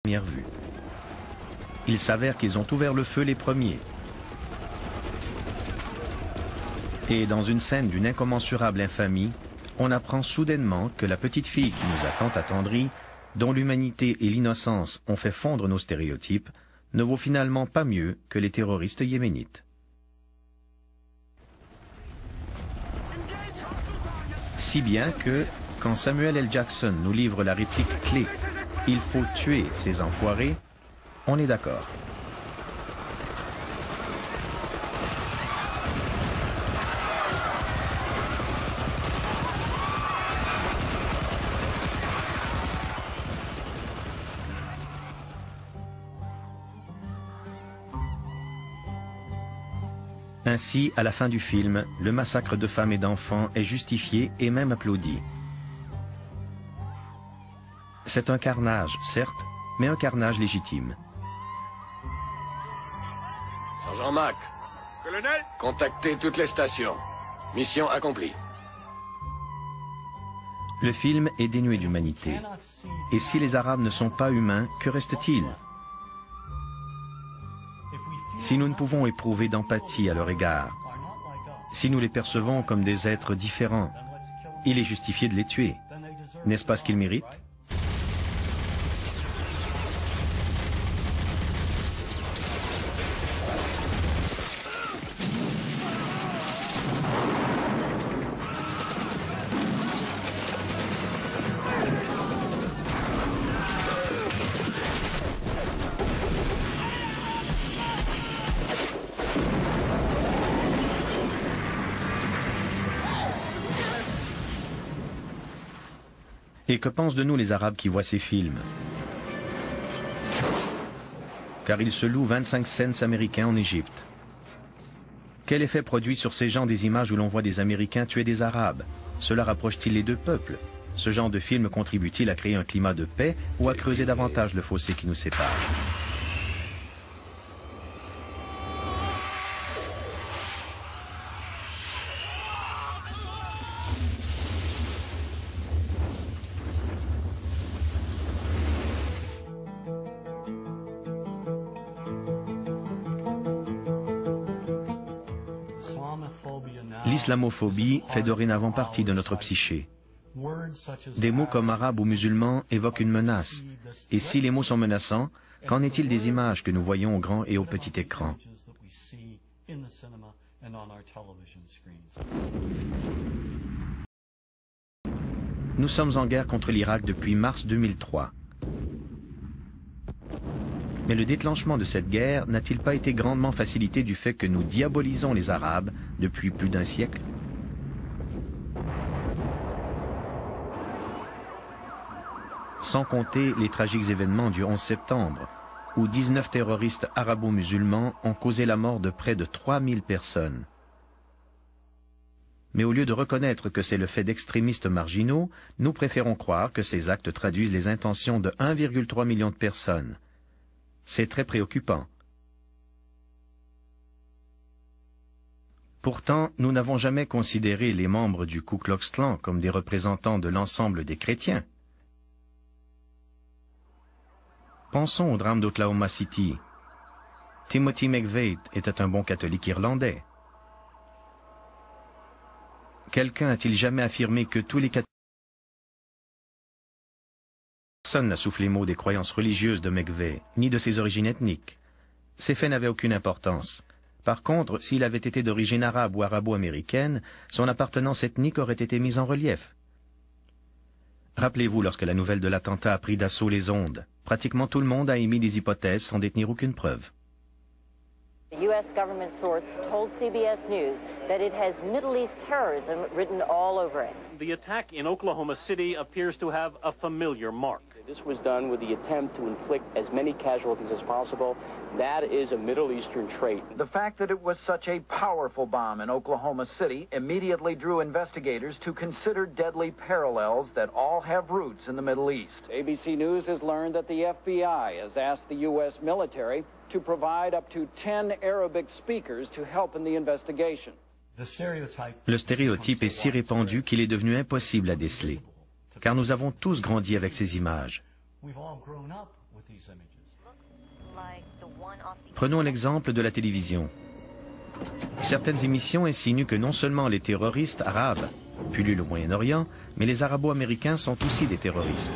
première vue. Il s'avère qu'ils ont ouvert le feu les premiers. Et dans une scène d'une incommensurable infamie, on apprend soudainement que la petite fille qui nous a tant attendris, dont l'humanité et l'innocence ont fait fondre nos stéréotypes, ne vaut finalement pas mieux que les terroristes yéménites. Si bien que, quand Samuel L. Jackson nous livre la réplique clé « Il faut tuer ces enfoirés », on est d'accord. Ainsi, à la fin du film, le massacre de femmes et d'enfants est justifié et même applaudi. C'est un carnage, certes, mais un carnage légitime. Sergent Mac. Colonel. Contactez toutes les stations. Mission accomplie. Le film est dénué d'humanité. Et si les Arabes ne sont pas humains, que reste-t-il? Si nous ne pouvons éprouver d'empathie à leur égard, si nous les percevons comme des êtres différents, il est justifié de les tuer. N'est-ce pas ce qu'ils méritent? Et que pensent de nous les Arabes qui voient ces films? Car ils se louent 25 cents américains en Égypte. Quel effet produit sur ces gens des images où l'on voit des Américains tuer des Arabes? Cela rapproche-t-il les deux peuples? Ce genre de film contribue-t-il à créer un climat de paix ou à creuser davantage le fossé qui nous sépare? L'islamophobie fait dorénavant partie de notre psyché. Des mots comme arabe ou musulman évoquent une menace. Et si les mots sont menaçants, qu'en est-il des images que nous voyons au grand et au petit écran? Nous sommes en guerre contre l'Irak depuis mars 2003. Mais le déclenchement de cette guerre n'a-t-il pas été grandement facilité du fait que nous diabolisons les Arabes depuis plus d'un siècle? Sans compter les tragiques événements du 11 septembre, où 19 terroristes arabo-musulmans ont causé la mort de près de 3000 personnes. Mais au lieu de reconnaître que c'est le fait d'extrémistes marginaux, nous préférons croire que ces actes traduisent les intentions de 1,3 million de personnes. C'est très préoccupant. Pourtant, nous n'avons jamais considéré les membres du Ku Klux Klan comme des représentants de l'ensemble des chrétiens. Pensons au drame d'Oklahoma City. Timothy McVeigh était un bon catholique irlandais. Quelqu'un a-t-il jamais affirmé que tous les catholiques... Personne n'a soufflé mot des croyances religieuses de McVeigh, ni de ses origines ethniques. Ces faits n'avaient aucune importance. Par contre, s'il avait été d'origine arabe ou arabo-américaine, son appartenance ethnique aurait été mise en relief. Rappelez-vous lorsque la nouvelle de l'attentat a pris d'assaut les ondes. Pratiquement tout le monde a émis des hypothèses sans détenir aucune preuve. A U.S. government source told CBS News that it has Middle East terrorism written all over it. The attack in Oklahoma City appears to have a familiar mark. This was done with the attempt to inflict as many casualties as possible. That is a Middle Eastern trait. The fact that it was such a powerful bomb in Oklahoma City immediately drew investigators to consider deadly parallels that all have roots in the Middle East. ABC News has learned that the FBI has asked the U.S. military to provide up to 10 Arabic speakers to help in the investigation. Le stéréotype est si répandu qu'il est devenu impossible à déceler, car nous avons tous grandi avec ces images. Prenons l'exemple de la télévision. Certaines émissions insinuent que non seulement les terroristes arabes pullulent au Moyen-Orient, mais les Arabo-Américains sont aussi des terroristes.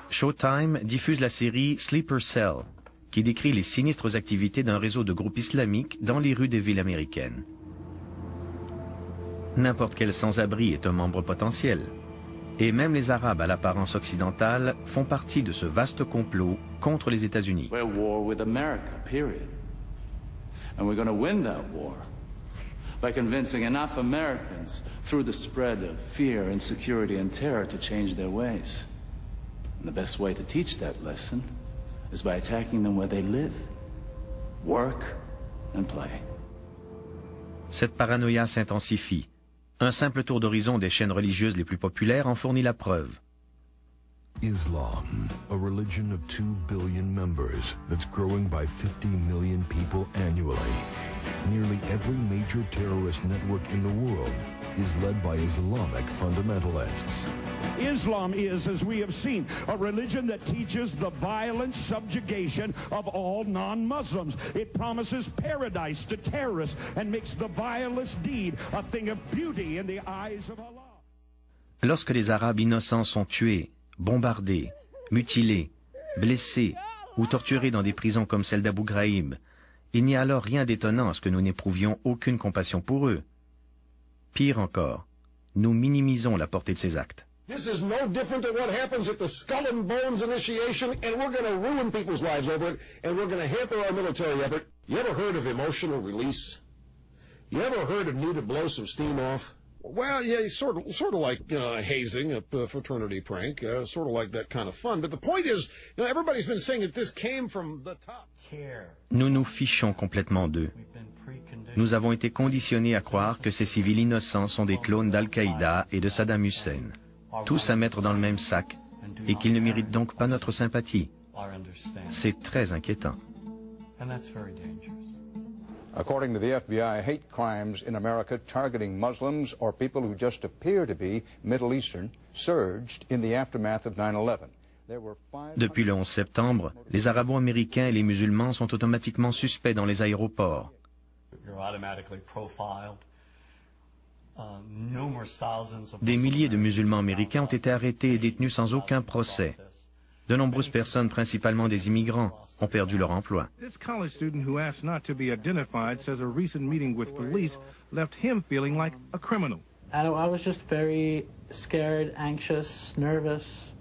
Showtime diffuse la série Sleeper Cell, qui décrit les sinistres activités d'un réseau de groupes islamiques dans les rues des villes américaines. N'importe quel sans-abri est un membre potentiel. Et même les Arabes à l'apparence occidentale font partie de ce vaste complot contre les États-Unis. We're at war with America, period. And we're going to win that war by convincing enough Americans through the spread of fear, insecurity, and terror to change their ways. And the best way to teach that lesson is by attacking them where they live, work, and play. Cette paranoïa s'intensifie. Un simple tour d'horizon des chaînes religieuses les plus populaires en fournit la preuve. Islam, a religion of 2 billion members that's growing by 50 million people annually. Nearly every major terrorist network in the world is led by Islamic fundamentalists. Islam is, as we have seen, a religion that teaches the violent subjugation of all non-Muslims. It promises paradise to terrorists and makes the vilest deed a thing of beauty in the eyes of Allah. Lorsque les Arabes innocents sont tués, bombardés, mutilés, blessés ou torturés dans des prisons comme celle d'Abu Ghraib, il n'y a alors rien d'étonnant à ce que nous n'éprouvions aucune compassion pour eux. Pire encore, nous minimisons la portée de ces actes. This is no different than what happens at the Skull and Bones initiation, and we're going to ruin people's lives over it, and we're going to hamper our military effort. You ever heard of emotional release? You ever heard of need to blow some steam off? Well, yeah, sort of like hazing, a fraternity prank, sort of like that kind of fun. But the point is, everybody's been saying that this came from the top. Nous nous fichons complètement d'eux. Nous avons été conditionnés à croire que ces civils innocents sont des clones d'Al-Qaïda et de Saddam Hussein, tous à mettre dans le même sac, et qu'ils ne méritent donc pas notre sympathie. C'est très inquiétant. According to the FBI, hate crimes in America targeting Muslims or people who just appear to be Middle Eastern surged in the aftermath of 9/11. Depuis le 11 septembre, les Arabo-Américains et les musulmans sont automatiquement suspects dans les aéroports. Des milliers de musulmans américains ont été arrêtés et détenus sans aucun procès. De nombreuses personnes, principalement des immigrants, ont perdu leur emploi. This college student who asked not to be identified says a recent meeting with police left him feeling like a criminal. I was just very scared, anxious, nervous,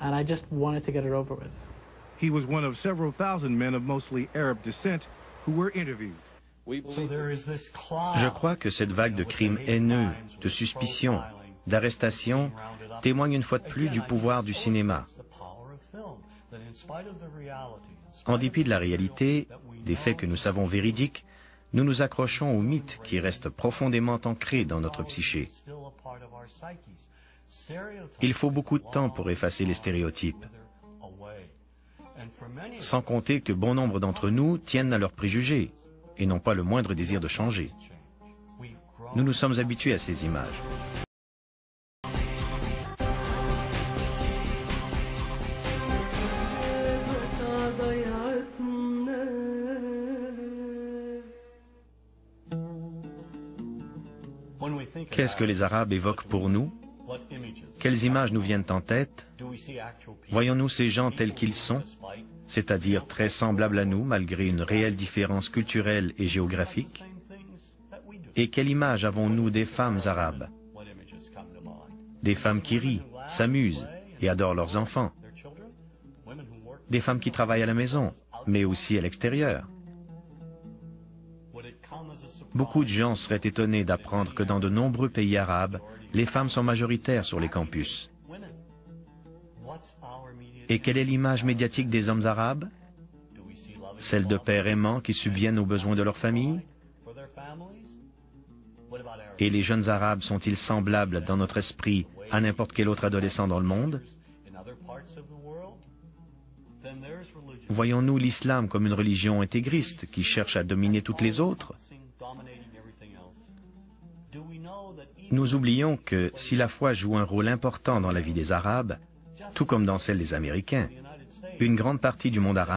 and I just wanted to get it over with. He was one of several thousand men of mostly Arab descent who were interviewed. Je crois que cette vague de crimes haineux, de suspicions, d'arrestations témoigne une fois de plus du pouvoir du cinéma. En dépit de la réalité, des faits que nous savons véridiques, nous nous accrochons aux mythes qui restent profondément ancrés dans notre psyché. Il faut beaucoup de temps pour effacer les stéréotypes. Sans compter que bon nombre d'entre nous tiennent à leurs préjugés et n'ont pas le moindre désir de changer. Nous nous sommes habitués à ces images. Qu'est-ce que les Arabes évoquent pour nous? Quelles images nous viennent en tête? Voyons-nous ces gens tels qu'ils sont, c'est-à-dire très semblables à nous malgré une réelle différence culturelle et géographique? Et quelle image avons-nous des femmes arabes? Des femmes qui rient, s'amusent et adorent leurs enfants. Des femmes qui travaillent à la maison, mais aussi à l'extérieur. Beaucoup de gens seraient étonnés d'apprendre que dans de nombreux pays arabes, les femmes sont majoritaires sur les campus. Et quelle est l'image médiatique des hommes arabes? Celle de pères aimants qui subviennent aux besoins de leur famille? Et les jeunes arabes sont-ils semblables dans notre esprit à n'importe quel autre adolescent dans le monde? Voyons-nous l'islam comme une religion intégriste qui cherche à dominer toutes les autres? Nous oublions que si la foi joue un rôle important dans la vie des Arabes, tout comme dans celle des Américains, une grande partie du monde arabe